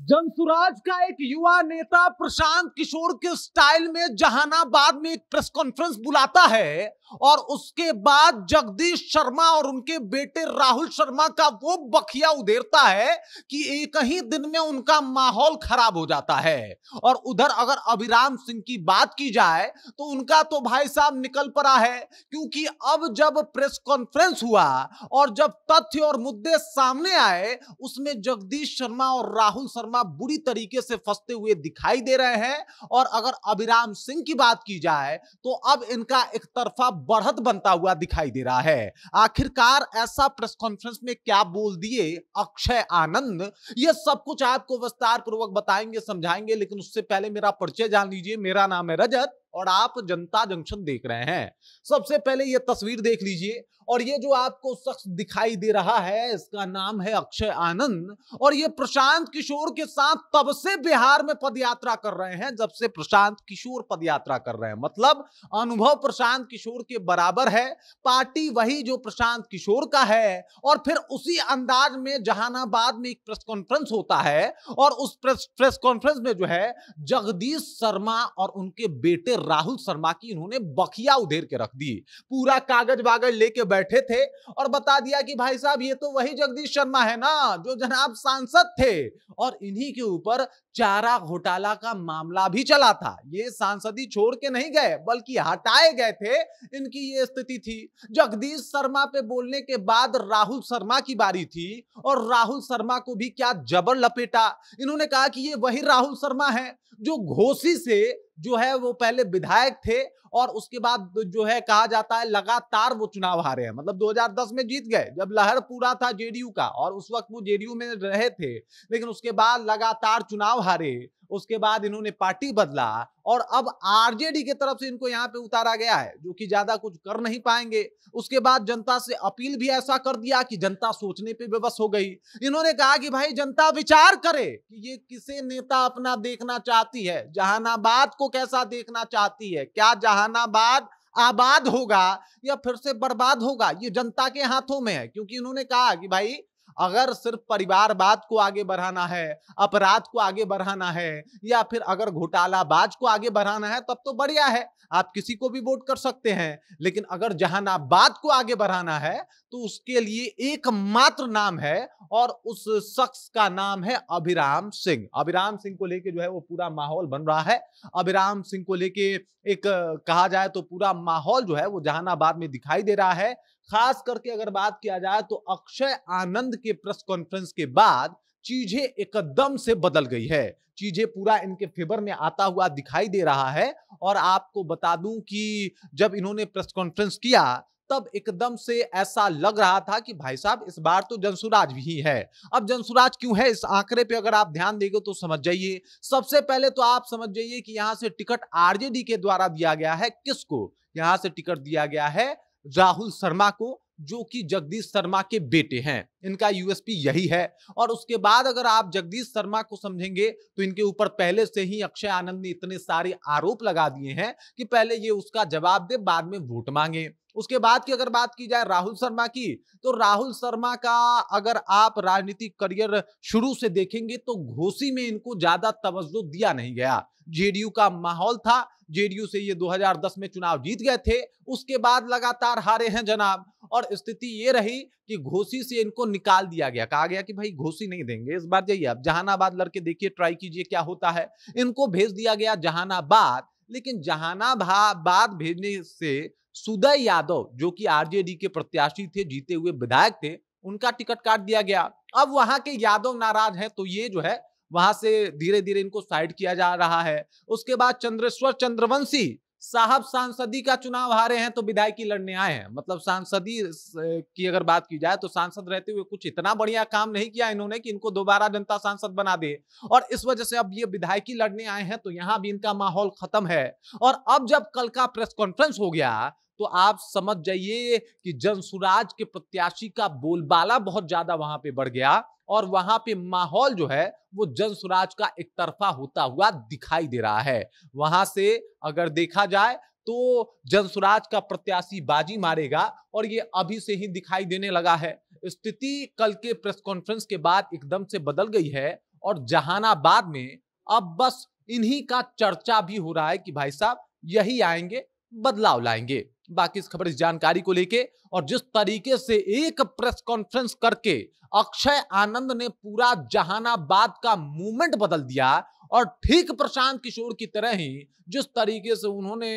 जनसुराज का एक युवा नेता प्रशांत किशोर के स्टाइल में जहानाबाद में एक प्रेस कॉन्फ्रेंस बुलाता है और उसके बाद जगदीश शर्मा और उनके बेटे राहुल शर्मा का वो बखिया उधेरता है कि एक ही दिन में उनका माहौल खराब हो जाता है। और उधर अगर अभिराम सिंह की बात की जाए तो उनका तो भाई साहब निकल पड़ा है, क्योंकि अब जब प्रेस कॉन्फ्रेंस हुआ और जब तथ्य और मुद्दे सामने आए उसमें जगदीश शर्मा और राहुल शर्मा बुरी तरीके से फंसते हुए दिखाई दे रहे हैं। और अगर अभिराम सिंह की बात की जाए तो अब इनका एक तरफा बढ़त बनता हुआ दिखाई दे रहा है। आखिरकार ऐसा प्रेस कॉन्फ्रेंस में क्या बोल दिए अक्षय आनंद, ये सब कुछ आपको विस्तार पूर्वक बताएंगे, समझाएंगे, लेकिन उससे पहले मेरा परिचय जान लीजिए। मेरा नाम है रजत और आप जनता जंक्शन देख रहे हैं। सबसे पहले ये तस्वीर देख लीजिए और ये जो आपको शख्स दिखाई दे रहा है इसका नाम है अक्षय आनंद और ये प्रशांत किशोर के साथ तब से बिहार में पदयात्रा कर रहे हैं जब से प्रशांत किशोर पदयात्रा कर रहे हैं। मतलब अनुभव प्रशांत किशोर के बराबर है, पार्टी वही जो प्रशांत किशोर का है। और फिर उसी अंदाज में जहानाबाद में एक प्रेस कॉन्फ्रेंस होता है और उस प्रेस कॉन्फ्रेंस में जो है जगदीश शर्मा और उनके बेटे राहुल शर्मा की इन्होंने बखिया उधेर के रख दी। पूरा कागज बागज लेके बैठे थे और बता दिया कि भाई साहब ये तो वही जगदीश शर्मा है ना जो जनाब सांसद थे और इन्हीं के ऊपर चारा घोटाला का मामला भी चला था। ये सांसदी छोड़ के नहीं गए बल्कि हटाए गए थे, इनकी ये स्थिति थी। जगदीश शर्मा पे बोलने के बाद राहुल शर्मा की बारी थी और राहुल शर्मा को भी क्या जबर लपेटा। इन्होंने कहा कि ये वही राहुल शर्मा है जो घोसी से जो है वो पहले विधायक थे और उसके बाद जो है कहा जाता है लगातार वो चुनाव हारे हैं। मतलब 2010 में जीत गए जब लहर पूरा था जेडीयू का और उस वक्त वो जेडीयू में रहे थे, लेकिन उसके बाद लगातार चुनाव हारे। उसके बाद इन्होंने पार्टी बदला और अब आरजेडी की तरफ से इनको यहां पे उतारा गया है जो कि ज्यादा कुछ कर नहीं पाएंगे। उसके बाद जनता से अपील भी ऐसा कर दिया कि जनता सोचने पे बेबस हो गई। इन्होंने कहा कि भाई जनता विचार करे कि ये किसे नेता अपना देखना चाहती है, जहानाबाद को कैसा देखना चाहती है, क्या जहानाबाद आबाद होगा या फिर से बर्बाद होगा, ये जनता के हाथों में है। क्योंकि इन्होंने कहा कि भाई अगर सिर्फ परिवारवाद को आगे बढ़ाना है, अपराध को आगे बढ़ाना है या फिर अगर घोटालाबाज को आगे बढ़ाना है तब तो बढ़िया है, आप किसी को भी वोट कर सकते हैं। लेकिन अगर जहानाबाद को आगे बढ़ाना है तो उसके लिए एकमात्र नाम है और उस शख्स का नाम है अभिराम सिंह। अभिराम सिंह को लेके जो है वो पूरा माहौल बन रहा है। अभिराम सिंह को लेके एक कहा जाए तो पूरा माहौल जो है वो जहानाबाद में दिखाई दे रहा है। खास करके अगर बात किया जाए तो अक्षय आनंद के प्रेस कॉन्फ्रेंस के बाद चीजें एकदम से बदल गई है, चीजें पूरा इनके फेवर में आता हुआ दिखाई दे रहा है। और आपको बता दूं कि जब इन्होंने प्रेस कॉन्फ्रेंस किया तब एकदम से ऐसा लग रहा था कि भाई साहब इस बार तो जनसुराज भी है। अब जनसुराज क्यों है इस आंकड़े पे अगर आप ध्यान देंगे तो समझ जाइए। सबसे पहले तो आप समझ जाइए कि यहां से टिकट आरजेडी के द्वारा दिया गया है। किसको? यहां से टिकट दिया गया है राहुल शर्मा को, जो कि जगदीश शर्मा के बेटे हैं। इनका यूएसपी यही है। और उसके बाद अगर आप जगदीश शर्मा को समझेंगे तो इनके ऊपर पहले से ही अक्षय आनंद ने इतने सारे आरोप लगा दिए हैं कि पहले ये उसका जवाब दे बाद में वोट मांगे। उसके बाद की अगर बात की जाए राहुल शर्मा की तो राहुल शर्मा का अगर आप राजनीतिक करियर शुरू से देखेंगे तो घोसी में इनको ज्यादा तवज्जो दिया नहीं गया। जेडीयू का माहौल था, जेडीयू से ये 2010 में चुनाव जीत गए थे, उसके बाद लगातार हारे हैं जनाब। और स्थिति ये रही कि घोसी से इनको निकाल दिया गया, कहा गया कि भाई घोसी नहीं देंगे, इस बार जाइए आप जहानाबाद लड़के देखिए, ट्राई कीजिए क्या होता है। इनको भेज दिया गया जहानाबाद, लेकिन जहानाबाद भेजने से सुदय यादव जो कि आरजेडी के प्रत्याशी थे, जीते हुए विधायक थे, उनका टिकट काट दिया गया। अब वहां के यादव नाराज हैं तो ये जो है वहां से धीरे धीरे इनको साइड किया जा रहा है। उसके बाद चंद्रेश्वर चंद्रवंशी साहब सांसदी का चुनाव हारे हैं तो विधायकी लड़ने आए हैं। मतलब सांसदी की अगर बात की जाए तो सांसद रहते हुए कुछ इतना बढ़िया काम नहीं किया इन्होंने कि इनको दोबारा जनता सांसद बना दे, और इस वजह से अब ये विधायकी लड़ने आए हैं तो यहां भी इनका माहौल खत्म है। और अब जब कल का प्रेस कॉन्फ्रेंस हो गया तो आप समझ जाइए कि जनसुराज के प्रत्याशी का बोलबाला बहुत ज्यादा वहां पे बढ़ गया और वहां पे माहौल जो है वो जनसुराज का एक तरफा होता हुआ दिखाई दे रहा है। वहां से अगर देखा जाए तो जनसुराज का प्रत्याशी बाजी मारेगा और ये अभी से ही दिखाई देने लगा है। स्थिति कल के प्रेस कॉन्फ्रेंस के बाद एकदम से बदल गई है और जहानाबाद में अब बस इन्हीं का चर्चा भी हो रहा है कि भाई साहब यही आएंगे, बदलाव लाएंगे। बाकी इस खबर, इस जानकारी को लेके और जिस तरीके से एक प्रेस कॉन्फ्रेंस करके अक्षय आनंद ने पूरा जहानाबाद का मूवमेंट बदल दिया और ठीक प्रशांत किशोर की तरह ही जिस तरीके से उन्होंने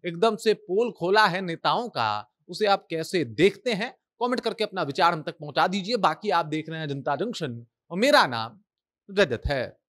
एकदम से पोल खोला है नेताओं का, उसे आप कैसे देखते हैं? कमेंट करके अपना विचार हम तक पहुंचा दीजिए। बाकी आप देख रहे हैं जनता जंक्शन और मेरा नाम रजत है।